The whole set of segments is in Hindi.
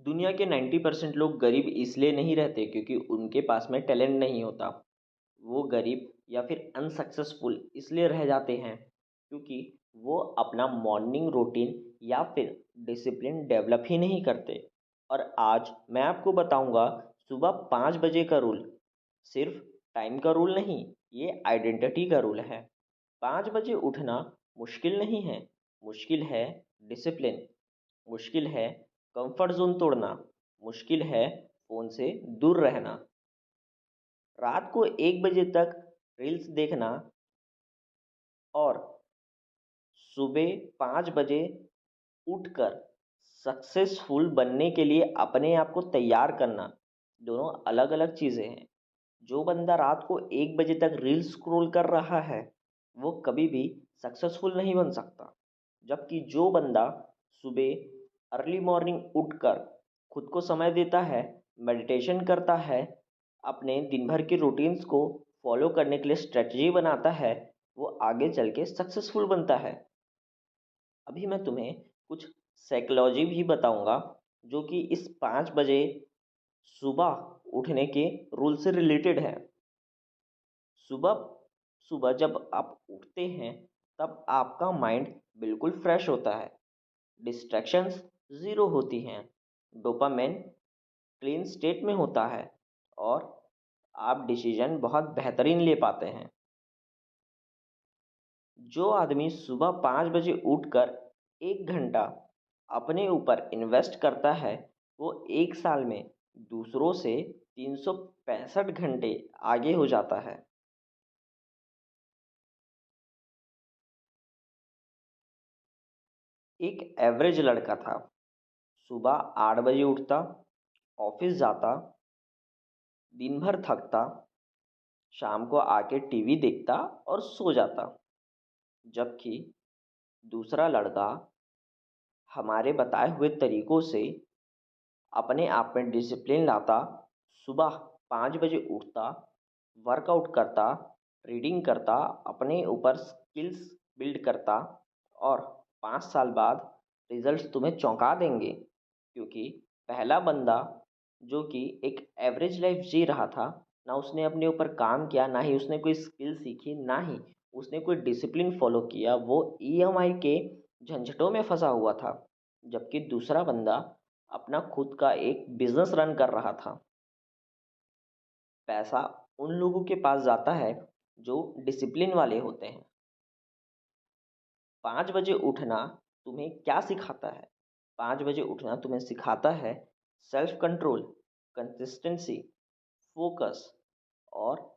दुनिया के 90% लोग गरीब इसलिए नहीं रहते क्योंकि उनके पास में टैलेंट नहीं होता। वो गरीब या फिर अनसक्सेसफुल इसलिए रह जाते हैं क्योंकि वो अपना मॉर्निंग रूटीन या फिर डिसिप्लिन डेवलप ही नहीं करते। और आज मैं आपको बताऊंगा सुबह 5 बजे का रूल। सिर्फ टाइम का रूल नहीं, ये आइडेंटिटी का रूल है। 5 बजे उठना मुश्किल नहीं है, मुश्किल है डिसिप्लिन, मुश्किल है कंफर्ट जोन तोड़ना, मुश्किल है फ़ोन से दूर रहना। रात को 1 बजे तक रील्स देखना और सुबह 5 बजे उठकर सक्सेसफुल बनने के लिए अपने आप को तैयार करना, दोनों अलग अलग चीज़ें हैं। जो बंदा रात को 1 बजे तक रील्स स्क्रॉल कर रहा है वो कभी भी सक्सेसफुल नहीं बन सकता। जबकि जो बंदा सुबह अर्ली मॉर्निंग उठकर खुद को समय देता है, मेडिटेशन करता है, अपने दिन भर के रूटीन्स को फॉलो करने के लिए स्ट्रेटजी बनाता है, वो आगे चल के सक्सेसफुल बनता है। अभी मैं तुम्हें कुछ साइकोलॉजी भी बताऊंगा जो कि इस 5 बजे सुबह उठने के रूल से रिलेटेड है। सुबह सुबह जब आप उठते हैं तब आपका माइंड बिल्कुल फ्रेश होता है, डिस्ट्रैक्शंस ज़ीरो होती हैं, डोपामिन क्लीन स्टेट में होता है और आप डिसीजन बहुत बेहतरीन ले पाते हैं। जो आदमी सुबह 5 बजे उठकर 1 घंटा अपने ऊपर इन्वेस्ट करता है वो 1 साल में दूसरों से 365 घंटे आगे हो जाता है। एक एवरेज लड़का था, सुबह 8 बजे उठता, ऑफिस जाता, दिन भर थकता, शाम को आके टीवी देखता और सो जाता। जबकि दूसरा लड़का हमारे बताए हुए तरीकों से अपने आप में डिसिप्लिन लाता, सुबह 5 बजे उठता, वर्कआउट करता, रीडिंग करता, अपने ऊपर स्किल्स बिल्ड करता और 5 साल बाद रिजल्ट्स तुम्हें चौंका देंगे। क्योंकि पहला बंदा जो कि एक एवरेज लाइफ जी रहा था, ना उसने अपने ऊपर काम किया, ना ही उसने कोई स्किल सीखी, ना ही उसने कोई डिसिप्लिन फॉलो किया, वो ईएमआई के झंझटों में फंसा हुआ था। जबकि दूसरा बंदा अपना खुद का एक बिजनेस रन कर रहा था। पैसा उन लोगों के पास जाता है जो डिसिप्लिन वाले होते हैं। 5 बजे उठना तुम्हें क्या सिखाता है? 5 बजे उठना तुम्हें सिखाता है सेल्फ कंट्रोल, कंसिस्टेंसी, फोकस। और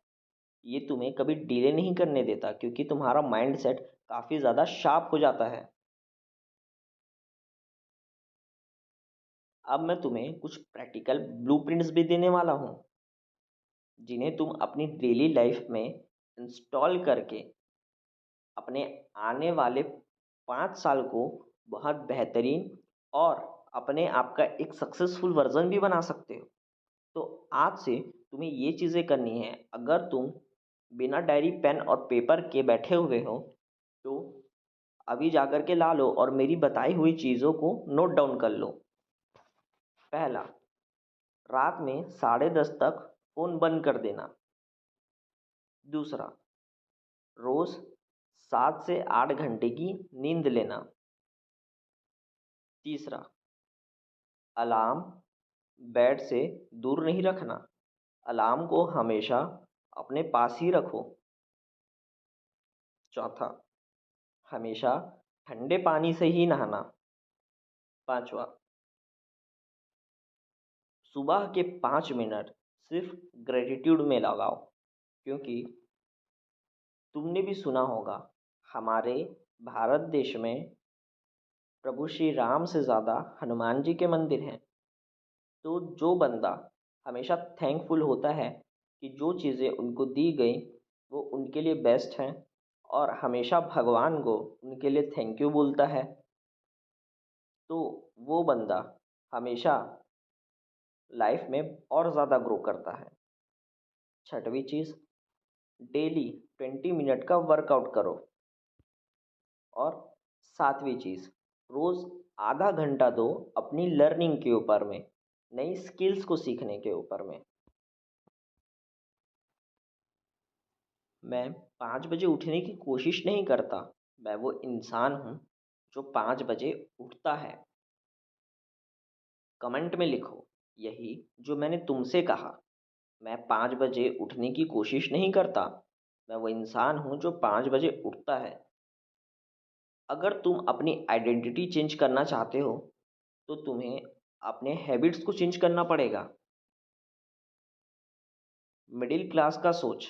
ये तुम्हें कभी डिले नहीं करने देता क्योंकि तुम्हारा माइंड सेट काफ़ी ज़्यादा शार्प हो जाता है। अब मैं तुम्हें कुछ प्रैक्टिकल ब्लूप्रिंट्स भी देने वाला हूँ जिन्हें तुम अपनी डेली लाइफ में इंस्टॉल करके अपने आने वाले 5 साल को बहुत बेहतरीन और अपने आप का एक सक्सेसफुल वर्जन भी बना सकते हो। तो आज से तुम्हें ये चीज़ें करनी है। अगर तुम बिना डायरी पेन और पेपर के बैठे हुए हो तो अभी जा कर के ला लो और मेरी बताई हुई चीज़ों को नोट डाउन कर लो। पहला, रात में 10:30 तक फ़ोन बंद कर देना। दूसरा, रोज़ 7 से 8 घंटे की नींद लेना। तीसरा, अलार्म बेड से दूर नहीं रखना, अलार्म को हमेशा अपने पास ही रखो। चौथा, हमेशा ठंडे पानी से ही नहाना। पांचवा, सुबह के 5 मिनट सिर्फ ग्रेटिट्यूड में लगाओ। क्योंकि तुमने भी सुना होगा हमारे भारत देश में प्रभु श्री राम से ज़्यादा हनुमान जी के मंदिर हैं। तो जो बंदा हमेशा थैंकफुल होता है कि जो चीज़ें उनको दी गई वो उनके लिए बेस्ट हैं और हमेशा भगवान को उनके लिए थैंक यू बोलता है, तो वो बंदा हमेशा लाइफ में और ज़्यादा ग्रो करता है। छठवीं चीज़, डेली 20 मिनट का वर्कआउट करो। और सातवीं चीज़, रोज़ आधा घंटा दो अपनी लर्निंग के ऊपर में। नई स्किल्स को सीखने के ऊपर में। मैं 5 बजे उठने की कोशिश नहीं करता, मैं वो इंसान हूँ जो 5 बजे उठता है। कमेंट में लिखो यही जो मैंने तुमसे कहा। मैं 5 बजे उठने की कोशिश नहीं करता, मैं वो इंसान हूँ जो 5 बजे उठता है। अगर तुम अपनी आइडेंटिटी चेंज करना चाहते हो तो तुम्हें अपने हैबिट्स को चेंज करना पड़ेगा। मिडिल क्लास का सोच,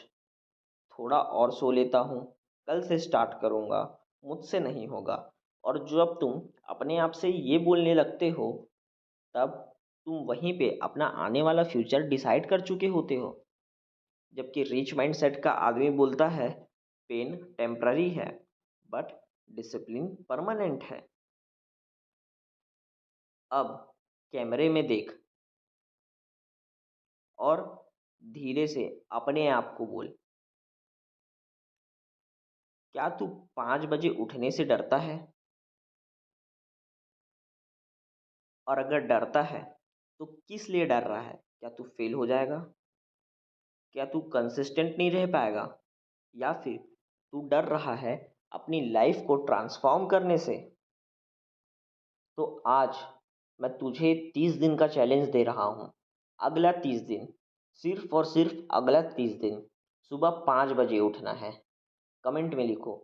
थोड़ा और सो लेता हूँ, कल से स्टार्ट करूँगा, मुझसे नहीं होगा। और जब तुम अपने आप से ये बोलने लगते हो तब तुम वहीं पे अपना आने वाला फ्यूचर डिसाइड कर चुके होते हो। जबकि रिच माइंडसेट का आदमी बोलता है पेन टेम्पररी है बट डिसिप्लिन परमानेंट है। अब कैमरे में देख और धीरे से अपने आप को बोल, क्या तू 5 बजे उठने से डरता है? और अगर डरता है तो किस लिए डर रहा है? क्या तू फेल हो जाएगा? क्या तू कंसिस्टेंट नहीं रह पाएगा? या फिर तू डर रहा है अपनी लाइफ को ट्रांसफॉर्म करने से? तो आज मैं तुझे 30 दिन का चैलेंज दे रहा हूँ। अगला 30 दिन, सिर्फ और सिर्फ अगला 30 दिन सुबह 5 बजे उठना है। कमेंट में लिखो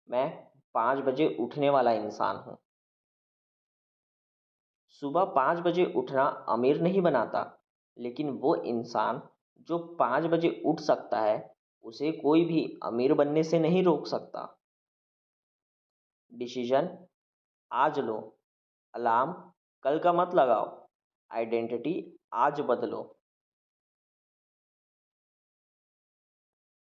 मैं 5 बजे उठने वाला इंसान हूँ। सुबह 5 बजे उठना अमीर नहीं बनाता, लेकिन वो इंसान जो 5 बजे उठ सकता है उसे कोई भी अमीर बनने से नहीं रोक सकता। डिसीजन आज लो, अलार्म कल का मत लगाओ, आइडेंटिटी आज बदलो।